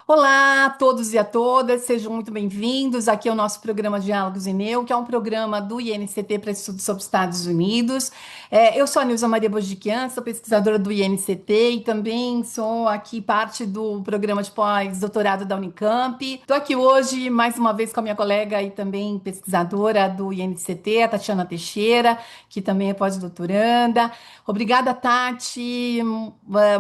Olá a todos e a todas, sejam muito bem-vindos. Aqui é o nosso programa Diálogos Neu, que é um programa do INCT para estudos sobre os Estados Unidos. Eu sou a Nilza Maria Bogiquian, sou pesquisadora do INCT e também sou aqui parte do programa de pós-doutorado da Unicamp. Estou aqui hoje mais uma vez com a minha colega e também pesquisadora do INCT, a Tatiana Teixeira, que também é pós-doutoranda. Obrigada, Tati,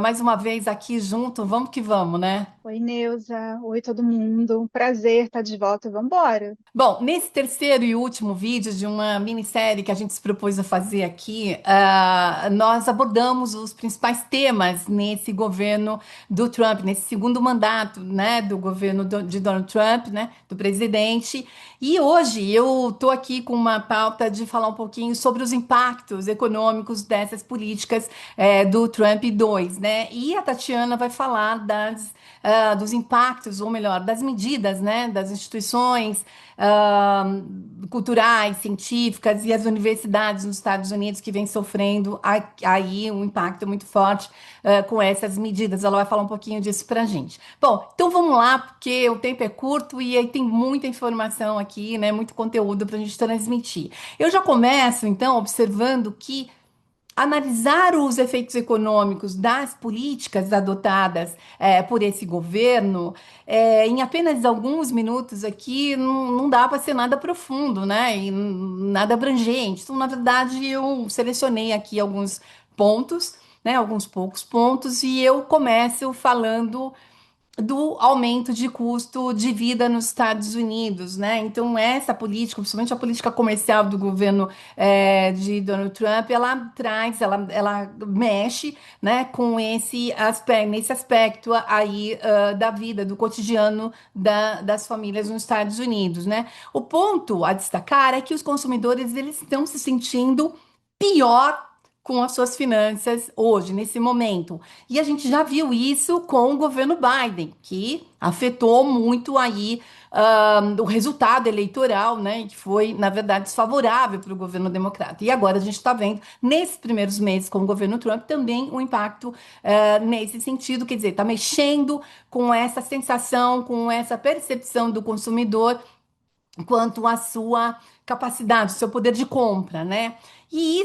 mais uma vez aqui junto. Vamos que vamos, né? Oi, Neuza. Oi, todo mundo. Um prazer estar de volta. Vamos embora. Bom, nesse terceiro e último vídeo de uma minissérie que a gente se propôs a fazer aqui, nós abordamos os principais temas nesse governo do Trump, nesse segundo mandato, né, do governo de Donald Trump, né, do presidente. E hoje eu estou aqui com uma pauta de falar um pouquinho sobre os impactos econômicos dessas políticas do Trump 2, né? E a Tatiana vai falar dos impactos, ou melhor, das medidas, né, das instituições ah, culturais, científicas e as universidades nos Estados Unidos que vêm sofrendo aí um impacto muito forte com essas medidas. Ela vai falar um pouquinho disso para a gente. Bom, então vamos lá, porque o tempo é curto e aí tem muita informação aqui, né? Muito conteúdo para a gente transmitir. Eu já começo, então, observando que analisar os efeitos econômicos das políticas adotadas por esse governo, em apenas alguns minutos aqui, não dá para ser nada profundo, né? E nada abrangente. Então, na verdade, eu selecionei aqui alguns pontos, né? Alguns poucos pontos, e eu começo falando do aumento de custo de vida nos Estados Unidos, né? Então, essa política, principalmente a política comercial do governo de Donald Trump, ela mexe, né, com nesse aspecto aí da vida, do cotidiano das famílias nos Estados Unidos, né? O ponto a destacar é que os consumidores eles estão se sentindo pior com as suas finanças hoje, nesse momento. E a gente já viu isso com o governo Biden, que afetou muito aí o resultado eleitoral, né? Que foi, na verdade, desfavorável para o governo democrata. E agora a gente está vendo, nesses primeiros meses com o governo Trump, também o impacto nesse sentido, quer dizer, está mexendo com essa sensação, com essa percepção do consumidor quanto à sua capacidade, seu poder de compra, né? E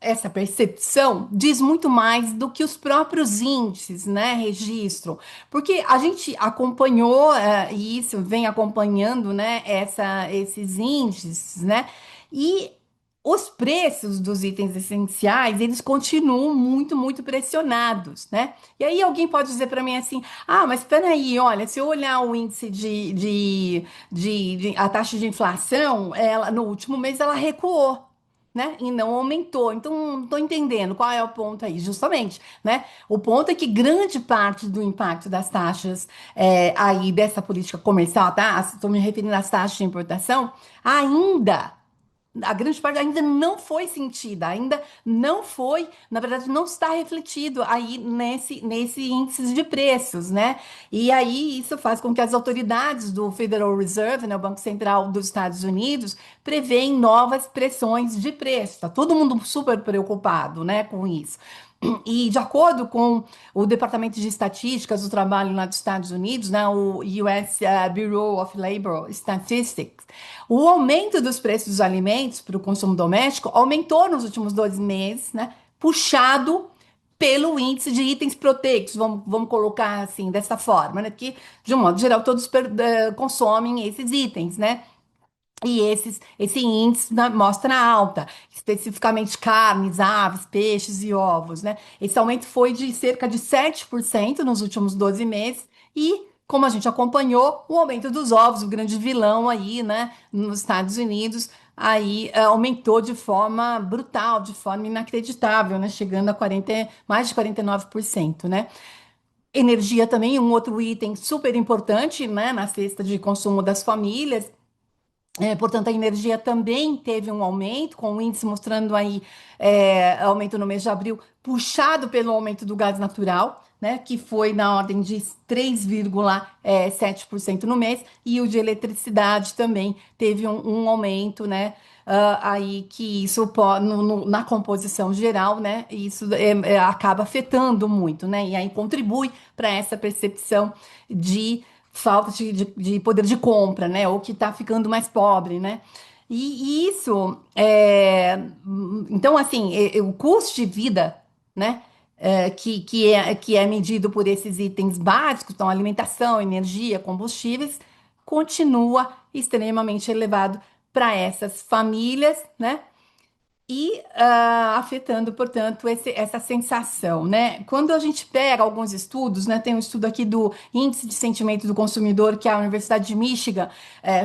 essa percepção diz muito mais do que os próprios índices, né, registram, porque a gente acompanhou e isso vem acompanhando, né, esses índices, né, e os preços dos itens essenciais, eles continuam muito pressionados, né? E aí alguém pode dizer para mim assim, mas espera aí, olha, se eu olhar o índice a taxa de inflação, ela, no último mês ela recuou. Né? E não aumentou. Então, não estou entendendo qual é o ponto aí, justamente, né? O ponto é que grande parte do impacto das taxas aí dessa política comercial, tá? Estou me referindo às taxas de importação, ainda a grande parte ainda não foi sentida, ainda não foi, na verdade, não está refletido aí nesse índice de preços, né? E aí isso faz com que as autoridades do Federal Reserve, né, o Banco Central dos Estados Unidos, preveem novas pressões de preço. Tá todo mundo super preocupado, né, com isso. E de acordo com o Departamento de Estatísticas do Trabalho lá dos Estados Unidos, né, o US Bureau of Labor Statistics, o aumento dos preços dos alimentos para o consumo doméstico aumentou nos últimos 2 meses, né, puxado pelo índice de itens proteicos, vamos colocar assim, dessa forma, né, que, de um modo geral, todos consomem esses itens, né? E esse índice mostra alta, especificamente carnes, aves, peixes e ovos, né? Esse aumento foi de cerca de 7% nos últimos 12 meses e, como a gente acompanhou, o aumento dos ovos, o grande vilão aí, né, nos Estados Unidos, aí aumentou de forma brutal, de forma inacreditável, né? Chegando a mais de 49%, né? Energia também, um outro item super importante, né, na cesta de consumo das famílias. Portanto, a energia também teve um aumento, com o índice mostrando aí aumento no mês de abril, puxado pelo aumento do gás natural, né, que foi na ordem de 3,7% no mês, e o de eletricidade também teve um aumento, né, aí que isso na composição geral, né? Isso acaba afetando muito, né? E aí contribui para essa percepção de falta de poder de compra, né? Ou que está ficando mais pobre, né? E isso então assim, o custo de vida, né? Que é medido por esses itens básicos, então alimentação, energia, combustíveis, continua extremamente elevado para essas famílias, né? E afetando, portanto, essa sensação, né? Quando a gente pega alguns estudos, né? Tem um estudo aqui do Índice de Sentimento do Consumidor que a Universidade de Michigan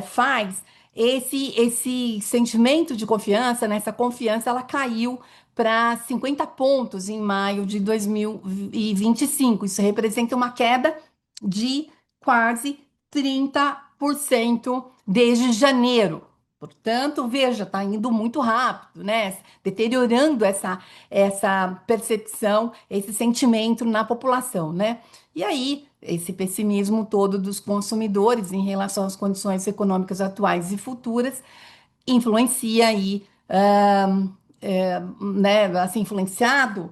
faz. Esse sentimento de confiança, né? Essa confiança, ela caiu para 50 pontos em maio de 2025. Isso representa uma queda de quase 30% desde janeiro. Portanto, veja, está indo muito rápido, né? Deteriorando essa percepção, esse sentimento na população, né? E aí, esse pessimismo todo dos consumidores em relação às condições econômicas atuais e futuras influencia aí, né, assim, influenciado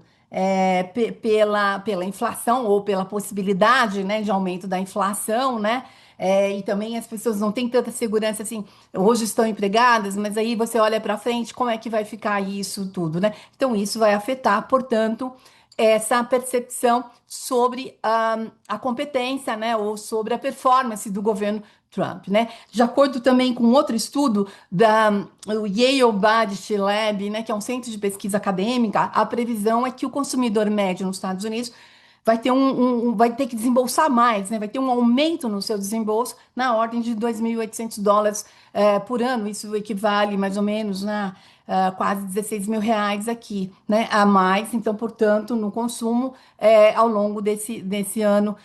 pela inflação ou pela possibilidade, né, de aumento da inflação, né? E também as pessoas não têm tanta segurança assim, hoje estão empregadas, mas aí você olha para frente, como é que vai ficar isso tudo, né? Então isso vai afetar, portanto, essa percepção sobre a competência, né, ou sobre a performance do governo Trump, né? De acordo também com outro estudo da o Yale Budget Lab, né, que é um centro de pesquisa acadêmica, a previsão é que o consumidor médio nos Estados Unidos vai ter que desembolsar mais, né? Vai ter um aumento no seu desembolso na ordem de 2.800 dólares por ano. Isso equivale mais ou menos a quase 16 mil reais aqui, né? A mais, então, portanto, no consumo ao longo desse ano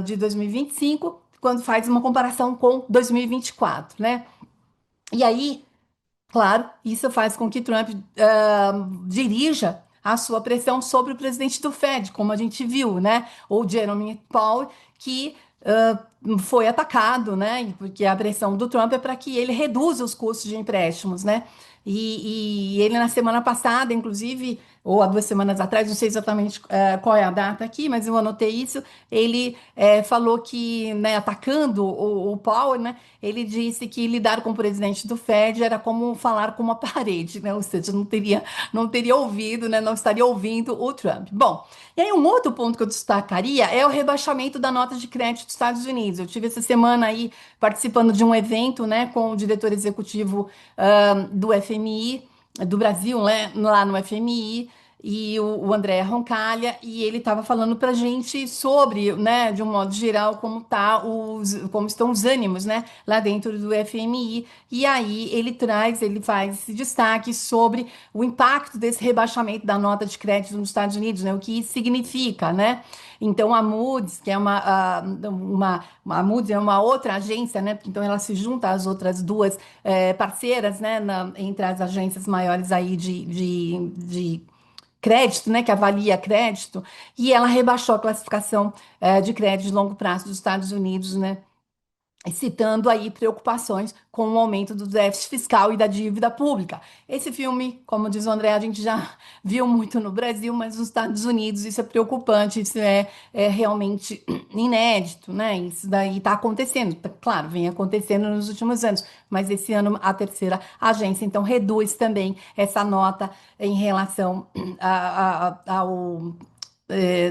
de 2025, quando faz uma comparação com 2024, né? E aí, claro, isso faz com que Trump dirija a sua pressão sobre o presidente do Fed, como a gente viu, né? Ou Jerome Powell, que foi atacado, né? Porque a pressão do Trump é para que ele reduza os custos de empréstimos, né? E ele na semana passada, inclusive, ou há 2 semanas atrás, não sei exatamente qual é a data aqui, mas eu anotei isso. Ele falou que, né, atacando o Powell, né? Ele disse que lidar com o presidente do Fed era como falar com uma parede, né? Ou seja, não teria ouvido, né? Não estaria ouvindo o Trump. Bom, e aí um outro ponto que eu destacaria é o rebaixamento da nota de crédito dos Estados Unidos. Eu tive essa semana aí participando de um evento, né, com o diretor executivo do FMI, do Brasil, né, lá no FMI, e o André Roncalha, e ele estava falando para a gente sobre, né, de um modo geral, como estão os ânimos, né, lá dentro do FMI. E aí ele faz esse destaque sobre o impacto desse rebaixamento da nota de crédito nos Estados Unidos, né, o que isso significa, né? Então a Moody's, que é a Moody's é uma outra agência, né? Então ela se junta às outras duas parceiras, né, entre as agências maiores aí de crédito, né, que avalia crédito, e ela rebaixou a classificação de crédito de longo prazo dos Estados Unidos, né, citando aí preocupações com o aumento do déficit fiscal e da dívida pública. Esse filme, como diz o André, a gente já viu muito no Brasil, mas nos Estados Unidos isso é preocupante, isso é realmente inédito, né? Isso daí está acontecendo, claro, vem acontecendo nos últimos anos, mas esse ano a terceira agência, então, reduz também essa nota em relação ao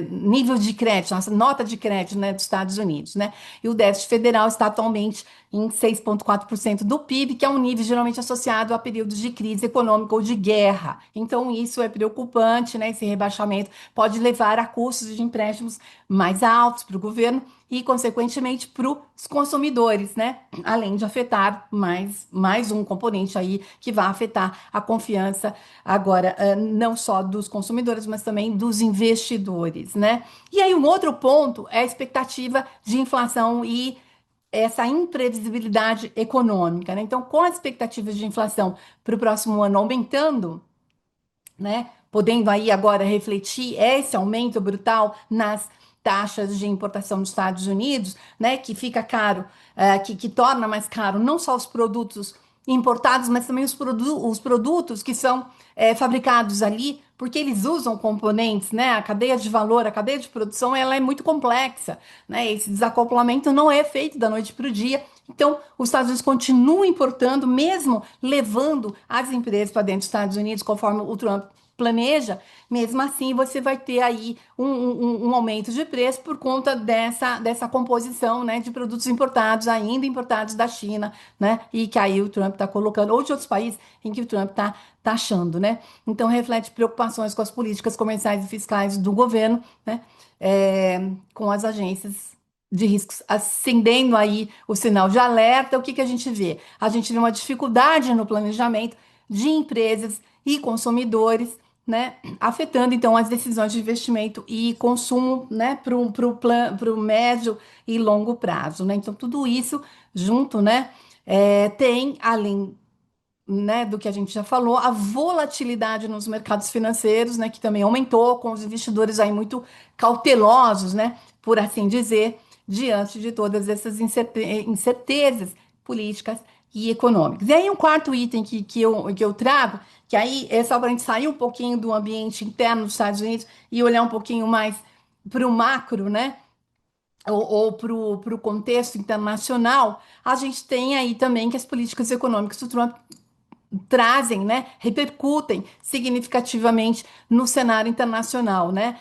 nível de crédito, nossa nota de crédito, né, dos Estados Unidos, né? E o déficit federal está atualmente em 6,4% do PIB, que é um nível geralmente associado a períodos de crise econômica ou de guerra. Então, isso é preocupante, né? Esse rebaixamento pode levar a custos de empréstimos mais altos para o governo e, consequentemente, para os consumidores, né? Além de afetar mais um componente aí que vai afetar a confiança agora, não só dos consumidores, mas também dos investidores, né? E aí, um outro ponto é a expectativa de inflação e essa imprevisibilidade econômica, né? Então, com as expectativas de inflação para o próximo ano aumentando, né? Podendo aí agora refletir esse aumento brutal nas taxas de importação dos Estados Unidos, né? Que fica caro, que torna mais caro não só os produtos importados, mas também os produtos que são fabricados ali, porque eles usam componentes, né? A cadeia de valor, a cadeia de produção, ela é muito complexa, né? Esse desacoplamento não é feito da noite para o dia. Então, os Estados Unidos continuam importando, mesmo levando as empresas para dentro dos Estados Unidos, conforme o Trump planeja, mesmo assim você vai ter aí um aumento de preço por conta dessa composição, né, de produtos importados, ainda importados da China, né, e que aí o Trump está colocando, ou de outros países em que o Trump está taxando, né. Então reflete preocupações com as políticas comerciais e fiscais do governo, né, com as agências de riscos acendendo aí o sinal de alerta. O que que a gente vê? A gente vê uma dificuldade no planejamento de empresas e consumidores, né, afetando então as decisões de investimento e consumo, né, para o médio e longo prazo, né? Então tudo isso junto, né, tem além, né, do que a gente já falou, a volatilidade nos mercados financeiros, né, que também aumentou com os investidores aí muito cautelosos, né, por assim dizer, diante de todas essas incertezas políticas e econômicas. E aí um quarto item que eu trago, que aí é só para a gente sair um pouquinho do ambiente interno dos Estados Unidos e olhar um pouquinho mais para o macro, né, ou para o contexto internacional, a gente tem aí também que as políticas econômicas do Trump trazem, né, repercutem significativamente no cenário internacional, né?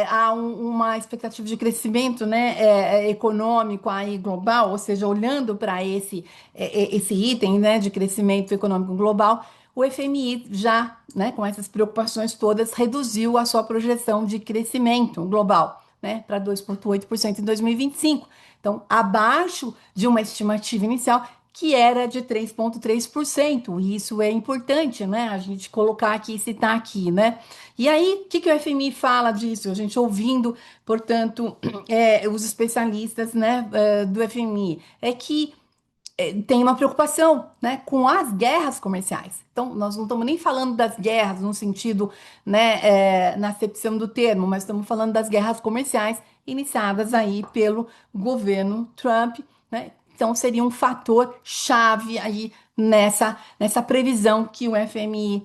Há uma expectativa de crescimento, né, econômico aí global, ou seja, olhando para esse item, né, de crescimento econômico global, o FMI já, né, com essas preocupações todas, reduziu a sua projeção de crescimento global, né, para 2,8% em 2025. Então, abaixo de uma estimativa inicial que era de 3,3%. E isso é importante, né? A gente colocar aqui, citar aqui, né? E aí, o que que o FMI fala disso? A gente ouvindo, portanto, os especialistas, né, do FMI, é que tem uma preocupação, né, com as guerras comerciais. Então, nós não estamos nem falando das guerras no sentido, né, na acepção do termo, mas estamos falando das guerras comerciais iniciadas aí pelo governo Trump, né? Então, seria um fator chave aí nessa previsão que o FMI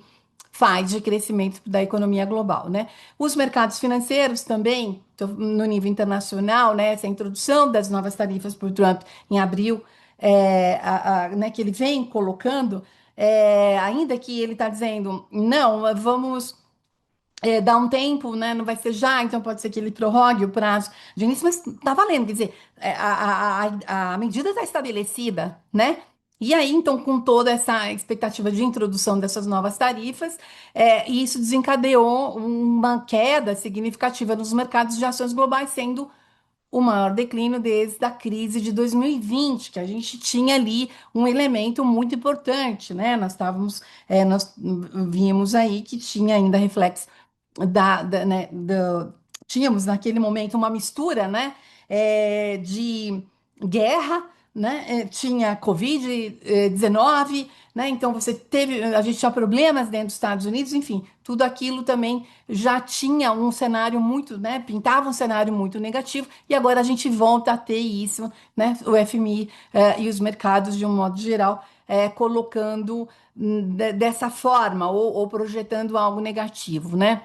faz de crescimento da economia global, né? Os mercados financeiros também, no nível internacional, né, essa introdução das novas tarifas por Trump em abril, né, que ele vem colocando, ainda que ele está dizendo, não, vamos dar um tempo, né, não vai ser já, então pode ser que ele prorrogue o prazo de início, mas está valendo, quer dizer, a medida está estabelecida, né? E aí, então, com toda essa expectativa de introdução dessas novas tarifas, isso desencadeou uma queda significativa nos mercados de ações globais, sendo o maior declínio desde a crise de 2020, que a gente tinha ali um elemento muito importante, né? Nós vimos aí que tinha ainda reflexo tínhamos naquele momento uma mistura, né, de guerra, né, tinha Covid-19, né, então a gente tinha problemas dentro dos Estados Unidos, enfim, tudo aquilo também já tinha um cenário muito, né, pintava um cenário muito negativo, e agora a gente volta a ter isso, né, o FMI e os mercados de um modo geral colocando dessa forma ou projetando algo negativo, né?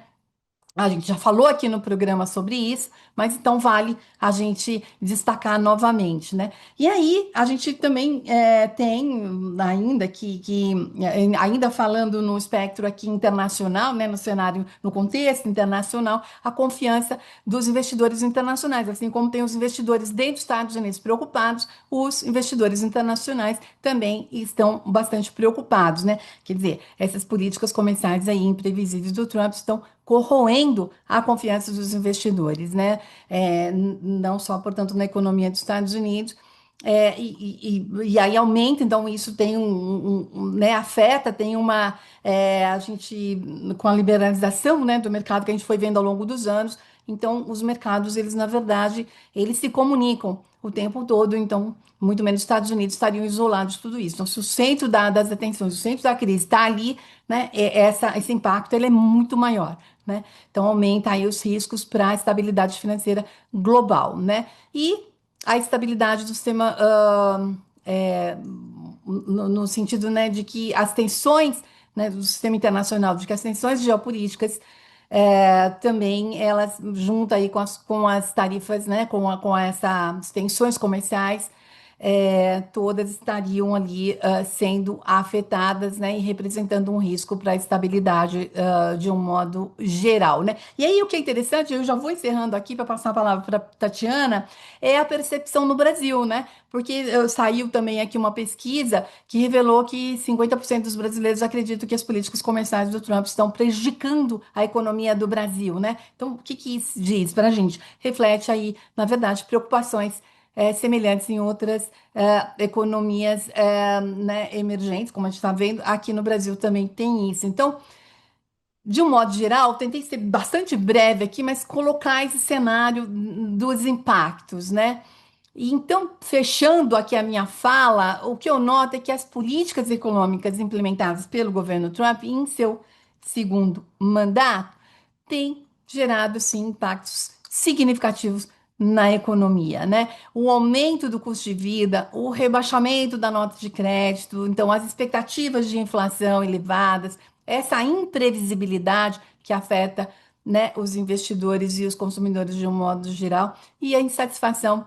A gente já falou aqui no programa sobre isso, mas então vale a gente destacar novamente, né? E aí a gente também tem ainda ainda falando no espectro aqui internacional, né, no cenário, no contexto internacional, a confiança dos investidores internacionais, assim como tem os investidores dentro dos Estados Unidos preocupados, os investidores internacionais também estão bastante preocupados, né? Quer dizer, essas políticas comerciais aí imprevisíveis do Trump estão corroendo a confiança dos investidores, né? Não só, portanto, na economia dos Estados Unidos, e aí aumenta, então isso tem né, afeta, tem a gente, com a liberalização, né, do mercado que a gente foi vendo ao longo dos anos, então os mercados, eles, na verdade, eles se comunicam o tempo todo, então, muito menos os Estados Unidos estariam isolados de tudo isso. Então, se o centro das atenções, o centro da crise está ali, né, esse impacto ele é muito maior, né? Então aumenta aí os riscos para a estabilidade financeira global, né? E a estabilidade do sistema no sentido, né, de que as tensões, né, do sistema internacional, de que as tensões geopolíticas também elas junto aí com as tarifas, né, com essas tensões comerciais, todas estariam ali sendo afetadas, né, e representando um risco para a estabilidade de um modo geral, né? E aí o que é interessante, eu já vou encerrando aqui para passar a palavra para Tatiana, é a percepção no Brasil, né? Porque saiu também aqui uma pesquisa que revelou que 50% dos brasileiros acreditam que as políticas comerciais do Trump estão prejudicando a economia do Brasil, né? Então, o que que isso diz para a gente? Reflete aí, na verdade, preocupações semelhantes em outras economias né, emergentes, como a gente está vendo, aqui no Brasil também tem isso. Então, de um modo geral, tentei ser bastante breve aqui, mas colocar esse cenário dos impactos, né? E então, fechando aqui a minha fala, o que eu noto é que as políticas econômicas implementadas pelo governo Trump em seu segundo mandato têm gerado, sim, impactos significativos na economia, né? O aumento do custo de vida, o rebaixamento da nota de crédito, então as expectativas de inflação elevadas, essa imprevisibilidade que afeta, né, os investidores e os consumidores de um modo geral, e a insatisfação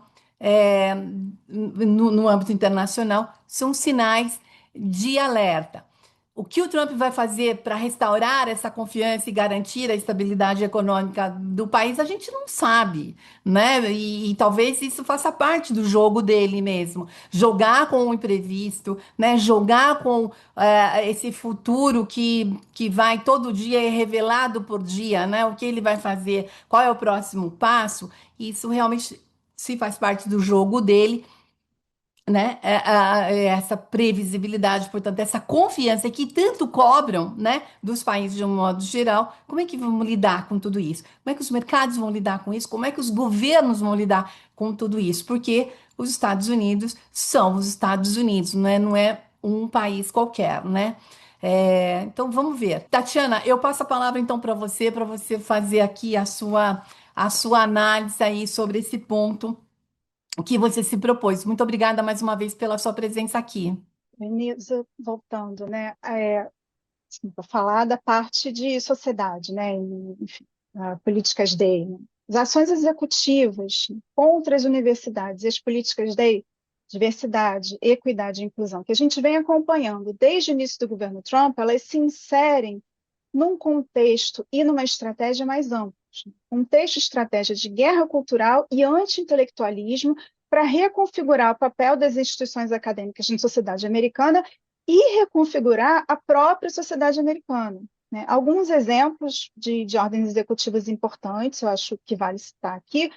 no âmbito internacional, são sinais de alerta. O que o Trump vai fazer para restaurar essa confiança e garantir a estabilidade econômica do país, a gente não sabe, né? E talvez isso faça parte do jogo dele mesmo. Jogar com o imprevisto, né? Jogar com esse futuro que vai todo dia é revelado por dia, né? O que ele vai fazer, qual é o próximo passo, isso realmente se faz parte do jogo dele, né? Essa previsibilidade, portanto, essa confiança que tanto cobram, né, dos países de um modo geral. Como é que vamos lidar com tudo isso? Como é que os mercados vão lidar com isso? Como é que os governos vão lidar com tudo isso? Porque os Estados Unidos são os Estados Unidos, não é um país qualquer, né? Então vamos ver. Tatiana, eu passo a palavra então para você fazer aqui a sua análise aí sobre esse ponto o que você se propôs. Muito obrigada mais uma vez pela sua presença aqui. Menisa, voltando, né, assim, para falar da parte de sociedade, né, e, enfim, políticas DEI, né? As ações executivas contra as universidades e as políticas DEI, diversidade, equidade e inclusão, que a gente vem acompanhando desde o início do governo Trump, elas se inserem num contexto e numa estratégia mais ampla. Contexto e estratégia de guerra cultural e anti-intelectualismo para reconfigurar o papel das instituições acadêmicas na sociedade americana e reconfigurar a própria sociedade americana. Né? Alguns exemplos de ordens executivas importantes, eu acho que vale citar aqui.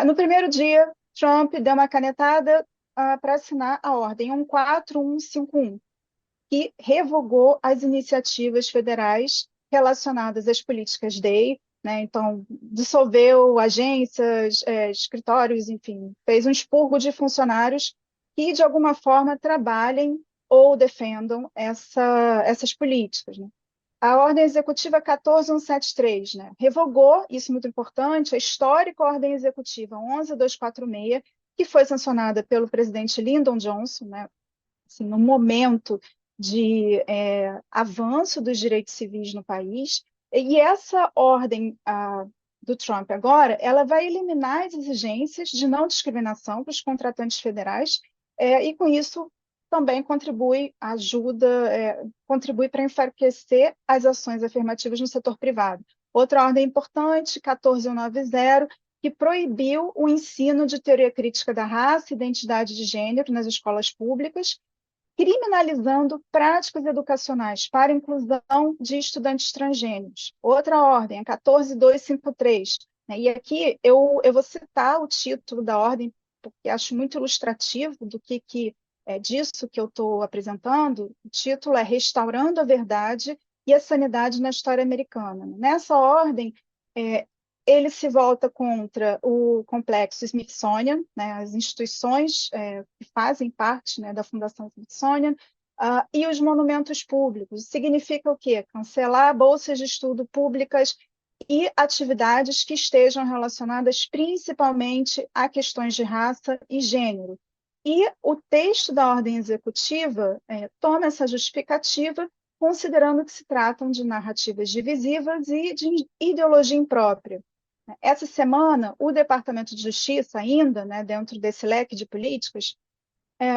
No primeiro dia, Trump deu uma canetada para assinar a ordem 14151, que revogou as iniciativas federais relacionadas às políticas DEI, né? Então, dissolveu agências, escritórios, enfim, fez um expurgo de funcionários que, de alguma forma, trabalhem ou defendam essas políticas. Né? A Ordem Executiva 14173, né? Revogou, isso é muito importante, a histórica Ordem Executiva 11246, que foi sancionada pelo presidente Lyndon Johnson, né? Assim, no momento de avanço dos direitos civis no país. E essa ordem do Trump agora, ela vai eliminar as exigências de não discriminação para os contratantes federais e com isso também contribui para enfraquecer as ações afirmativas no setor privado. Outra ordem importante, 14190, que proibiu o ensino de teoria crítica da raça e identidade de gênero nas escolas públicas, criminalizando práticas educacionais para a inclusão de estudantes transgêneros. Outra ordem, a 14253. Né? E aqui eu vou citar o título da ordem, porque acho muito ilustrativo do que é disso que eu estou apresentando. O título é Restaurando a Verdade e a Sanidade na História Americana. Nessa ordem, ele se volta contra o complexo Smithsonian, né, as instituições que fazem parte, né, da Fundação Smithsonian, e os monumentos públicos. Significa o quê? Cancelar bolsas de estudo públicas e atividades que estejam relacionadas principalmente a questões de raça e gênero. E o texto da ordem executiva toma essa justificativa, considerando que se tratam de narrativas divisivas e de ideologia imprópria. Essa semana, o Departamento de Justiça, ainda, né, dentro desse leque de políticas,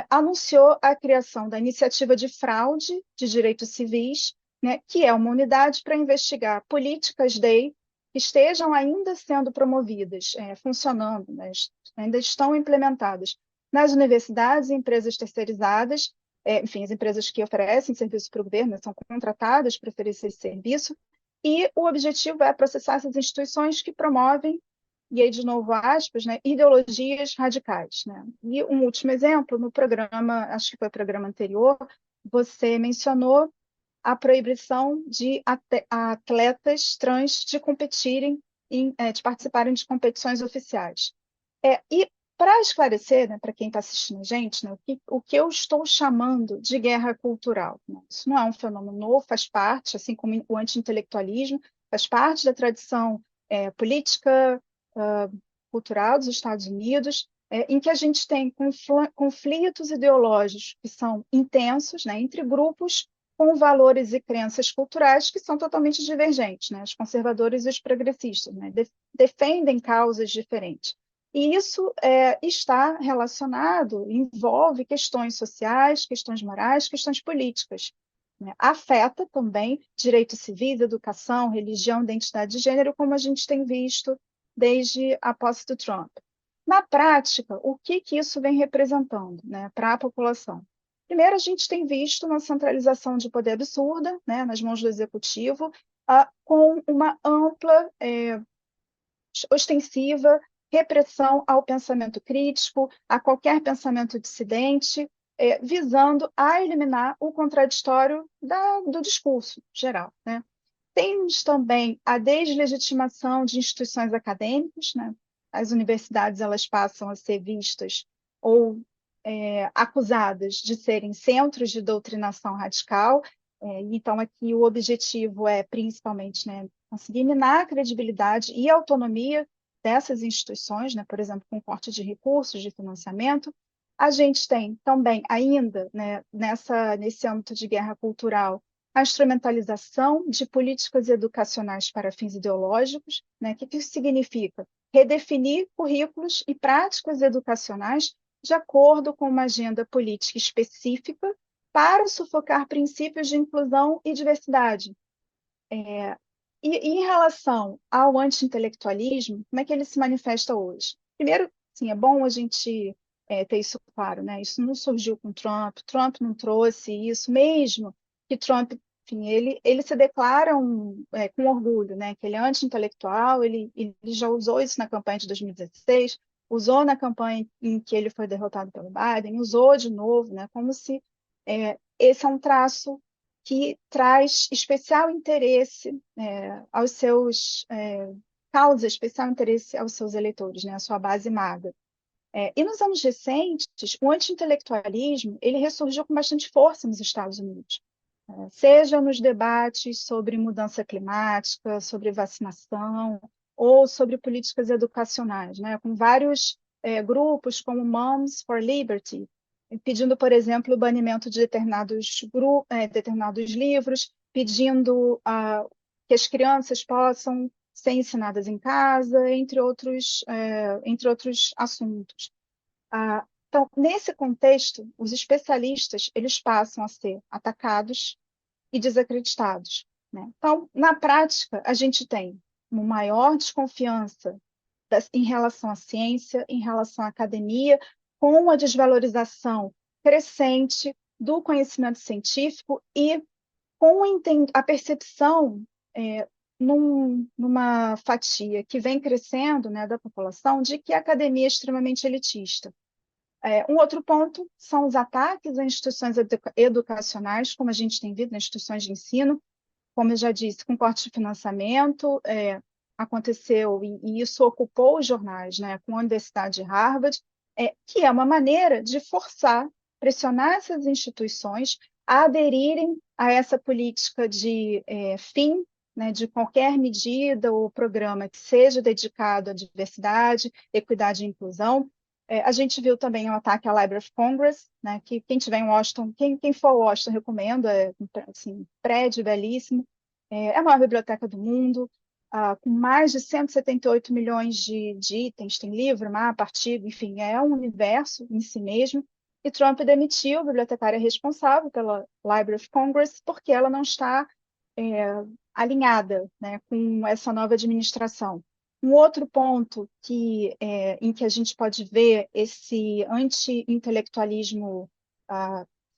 anunciou a criação da Iniciativa de Fraude de Direitos Civis, né, que é uma unidade para investigar políticas DEI que estejam ainda sendo promovidas, funcionando, né, ainda estão implementadas nas universidades e empresas terceirizadas, enfim, as empresas que oferecem serviço para o governo são contratadas para oferecer esse serviço, e o objetivo é processar essas instituições que promovem, e aí, de novo, aspas, né, ideologias radicais. Né? E um último exemplo, no programa, acho que foi o programa anterior, você mencionou a proibição de atletas trans de competirem, de participarem de competições oficiais. E para esclarecer, né, para quem está assistindo a gente, né, o que eu estou chamando de guerra cultural. Né? Isso não é um fenômeno novo, faz parte, assim como o anti-intelectualismo, faz parte da tradição política, cultural dos Estados Unidos, em que a gente tem conflitos ideológicos que são intensos, né, entre grupos com valores e crenças culturais que são totalmente divergentes, né, os conservadores e os progressistas, né, defendem causas diferentes. E isso está relacionado, envolve questões sociais, questões morais, questões políticas. Né? Afeta também direitos civis, educação, religião, identidade de gênero, como a gente tem visto desde a posse do Trump. Na prática, o que isso vem representando, né, para a população? Primeiro, a gente tem visto uma centralização de poder absurda, né, nas mãos do executivo, com uma ampla, ostensiva repressão ao pensamento crítico, a qualquer pensamento dissidente, visando a eliminar o contraditório do discurso geral. Né? Temos também a deslegitimação de instituições acadêmicas, né? As universidades elas passam a ser vistas ou acusadas de serem centros de doutrinação radical. Então, aqui o objetivo é, principalmente, né, conseguir minar a credibilidade e a autonomia dessas instituições, né, por exemplo, com corte de recursos, de financiamento. A gente tem também, ainda, né, nesse âmbito de guerra cultural, a instrumentalização de políticas educacionais para fins ideológicos. Né? O que isso significa? Redefinir currículos e práticas educacionais de acordo com uma agenda política específica para sufocar princípios de inclusão e diversidade. E em relação ao anti-intelectualismo, como é que ele se manifesta hoje? Primeiro, sim, é bom a gente ter isso claro, né? Isso não surgiu com Trump, Trump não trouxe isso, mesmo que Trump, enfim, ele se declara com orgulho, né? Que ele é anti-intelectual, ele já usou isso na campanha de 2016, usou na campanha em que ele foi derrotado pelo Biden, usou de novo, né? Como se esse é um traço que traz especial interesse aos seus causa especial interesse aos seus eleitores, né, à sua base magra. E nos anos recentes, o anti-intelectualismo ele ressurgiu com bastante força nos Estados Unidos, seja nos debates sobre mudança climática, sobre vacinação ou sobre políticas educacionais, né, com vários grupos como Moms for Liberty, pedindo, por exemplo, o banimento de determinados livros, pedindo que as crianças possam ser ensinadas em casa, entre outros assuntos. Então, nesse contexto, os especialistas eles passam a ser atacados e desacreditados. Né? Então, na prática, a gente tem uma maior desconfiança em relação à ciência, em relação à academia, com a desvalorização crescente do conhecimento científico e com a percepção numa fatia que vem crescendo, né, da população de que a academia é extremamente elitista. Um outro ponto são os ataques a instituições educacionais, como a gente tem visto nas instituições de ensino, como eu já disse, com corte de financiamento, aconteceu, e isso ocupou os jornais, né, com a Universidade de Harvard, que é uma maneira de forçar, pressionar essas instituições a aderirem a essa política de fim, né, de qualquer medida ou programa que seja dedicado à diversidade, equidade e inclusão, A gente viu também o ataque à Library of Congress, né, que quem tiver em Washington, quem for a Washington, recomendo, assim, prédio belíssimo, a maior biblioteca do mundo, com mais de 178 milhões de itens, tem livro, mapa, artigo, enfim, é um universo em si mesmo, e Trump demitiu a bibliotecária responsável pela Library of Congress porque ela não está é, alinhada, né, com essa nova administração. Um outro ponto em que a gente pode ver esse anti-intelectualismo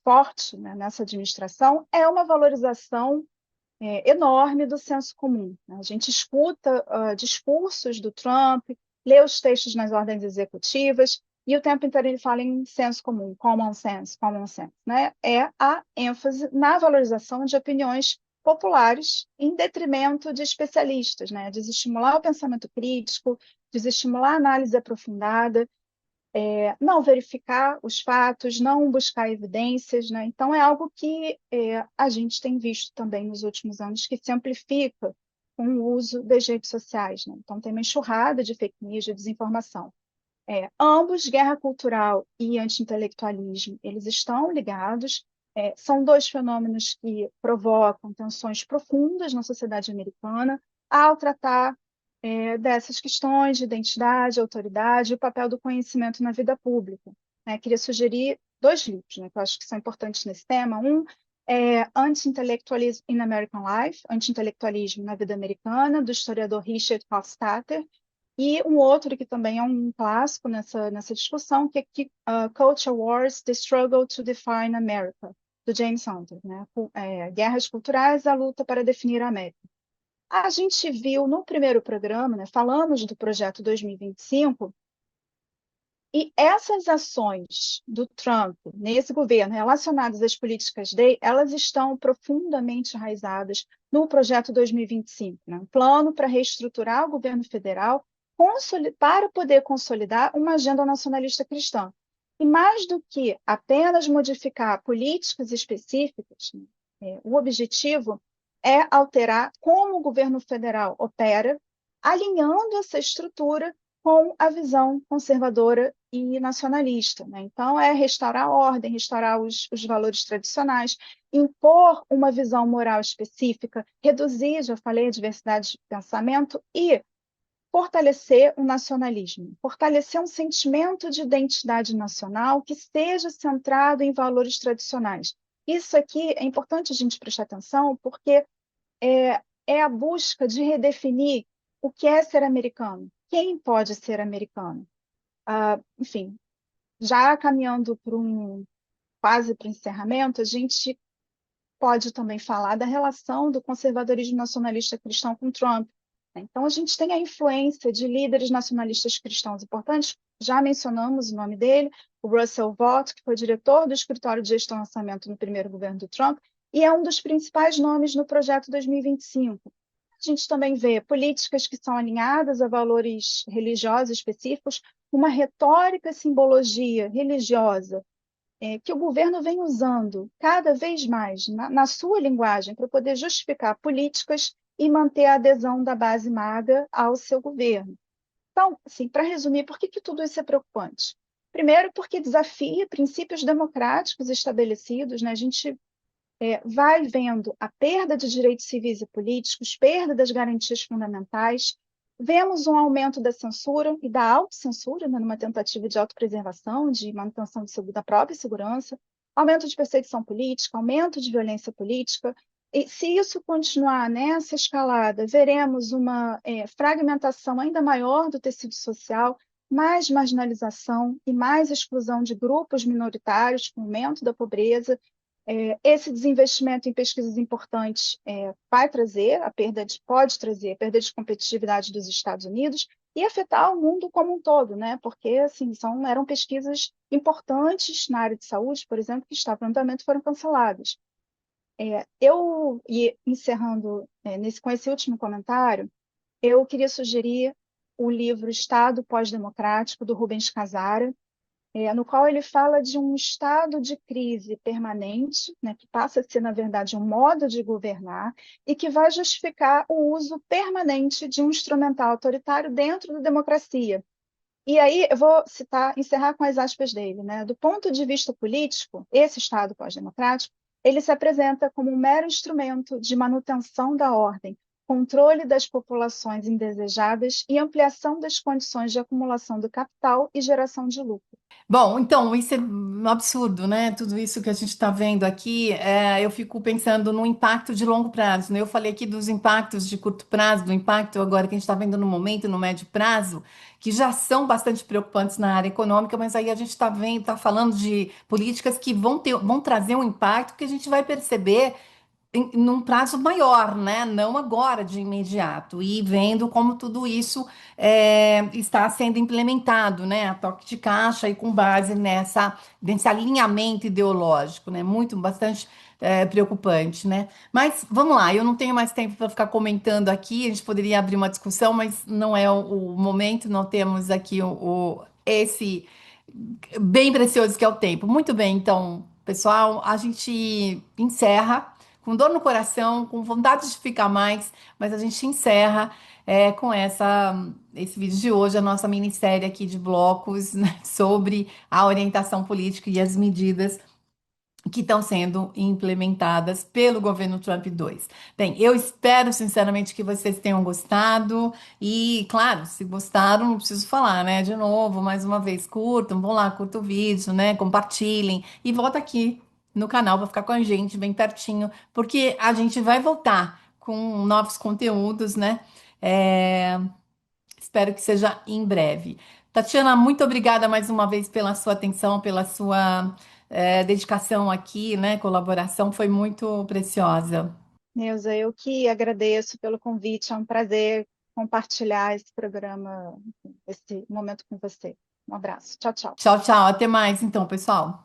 forte, né, nessa administração é uma valorização enorme do senso comum, né? A gente escuta discursos do Trump, lê os textos nas ordens executivas, e o tempo inteiro ele fala em senso comum, common sense, né? É a ênfase na valorização de opiniões populares em detrimento de especialistas, né? Desestimular o pensamento crítico, desestimular a análise aprofundada, não verificar os fatos, não buscar evidências, né? Então, é algo que a gente tem visto também nos últimos anos, que se amplifica com o uso das redes sociais, né? Então, tem uma enxurrada de fake news, de desinformação. Ambos, guerra cultural e anti-intelectualismo, eles estão ligados, são dois fenômenos que provocam tensões profundas na sociedade americana ao tratar dessas questões de identidade, autoridade e o papel do conhecimento na vida pública. Né? Queria sugerir dois livros, né, que eu acho que são importantes nesse tema. Um é Anti-Intellectualism in American Life, Anti-Intelectualismo na Vida Americana, do historiador Richard Hofstadter, e um outro que também é um clássico nessa discussão, que é Culture Wars, The Struggle to Define America, do James Hunter, né? Guerras Culturais, a Luta para Definir a América. A gente viu no primeiro programa, né, falamos do projeto 2025, e essas ações do Trump nesse governo relacionadas às políticas dele, elas estão profundamente enraizadas no projeto 2025, né, um plano para reestruturar o governo federal para poder consolidar uma agenda nacionalista cristã. E mais do que apenas modificar políticas específicas, né, o objetivo é alterar como o governo federal opera, alinhando essa estrutura com a visão conservadora e nacionalista. Né? Então, é restaurar a ordem, restaurar os valores tradicionais, impor uma visão moral específica, reduzir, já falei, a diversidade de pensamento e fortalecer o nacionalismo, fortalecer um sentimento de identidade nacional que esteja centrado em valores tradicionais. Isso aqui é importante a gente prestar atenção, porque é a busca de redefinir o que é ser americano, quem pode ser americano. Enfim, já caminhando quase para o encerramento, a gente pode também falar da relação do conservadorismo nacionalista cristão com Trump. Então, a gente tem a influência de líderes nacionalistas cristãos importantes, já mencionamos o nome dele, o Russell Vought, que foi diretor do Escritório de Gestão e Orçamento no primeiro governo do Trump, e é um dos principais nomes no projeto 2025. A gente também vê políticas que são alinhadas a valores religiosos específicos, uma retórica e simbologia religiosa que o governo vem usando cada vez mais na sua linguagem para poder justificar políticas e manter a adesão da base maga ao seu governo. Então, assim, para resumir, por que tudo isso é preocupante? Primeiro, porque desafia princípios democráticos estabelecidos, né? A gente vai vendo a perda de direitos civis e políticos, perda das garantias fundamentais, vemos um aumento da censura e da autocensura, né, numa tentativa de autopreservação, de manutenção da própria segurança, aumento de perseguição política, aumento de violência política. E se isso continuar nessa escalada, veremos uma fragmentação ainda maior do tecido social, mais marginalização e mais exclusão de grupos minoritários, com aumento da pobreza. Esse desinvestimento em pesquisas importantes pode trazer a perda de competitividade dos Estados Unidos e afetar o mundo como um todo, né? Porque assim, eram pesquisas importantes na área de saúde, por exemplo, que estavam em andamento e foram canceladas. Encerrando com esse último comentário, eu queria sugerir o livro Estado Pós-Democrático, do Rubens Casara, no qual ele fala de um estado de crise permanente, né, que passa a ser, na verdade, um modo de governar e que vai justificar o uso permanente de um instrumental autoritário dentro da democracia. E aí eu vou encerrar com as aspas dele, né? Do ponto de vista político, esse Estado pós-democrático, ele se apresenta como um mero instrumento de manutenção da ordem, controle das populações indesejadas e ampliação das condições de acumulação do capital e geração de lucro. Bom, então, isso é um absurdo, né? Tudo isso que a gente está vendo aqui, eu fico pensando no impacto de longo prazo, né? Eu falei aqui dos impactos de curto prazo, do impacto agora que a gente está vendo no momento, no médio prazo, que já são bastante preocupantes na área econômica, mas aí a gente está vendo, está falando de políticas que vão trazer um impacto que a gente vai perceber num prazo maior, né? Não agora de imediato, e vendo como tudo isso está sendo implementado, né? A toque de caixa e com base nesse alinhamento ideológico, né? Bastante preocupante, né? Mas vamos lá, eu não tenho mais tempo para ficar comentando aqui, a gente poderia abrir uma discussão, mas não é o momento, não temos aqui esse bem precioso que é o tempo. Muito bem, então, pessoal, a gente encerra com dor no coração, com vontade de ficar mais, mas a gente encerra com esse vídeo de hoje, a nossa minissérie aqui de blocos, né, sobre a orientação política e as medidas que estão sendo implementadas pelo governo Trump 2. Bem, eu espero sinceramente que vocês tenham gostado e, claro, se gostaram, não preciso falar, né? De novo, mais uma vez, curtam, vão lá, curtam o vídeo, né? Compartilhem e volta aqui no canal para ficar com a gente bem pertinho, porque a gente vai voltar com novos conteúdos, né? É, Espero que seja em breve. Tatiana, muito obrigada mais uma vez pela sua atenção, pela sua dedicação aqui, né? Colaboração foi muito preciosa. Neuza, eu que agradeço pelo convite, é um prazer compartilhar esse programa, esse momento com você. Um abraço. Tchau, tchau. Tchau, tchau. Até mais, então, pessoal.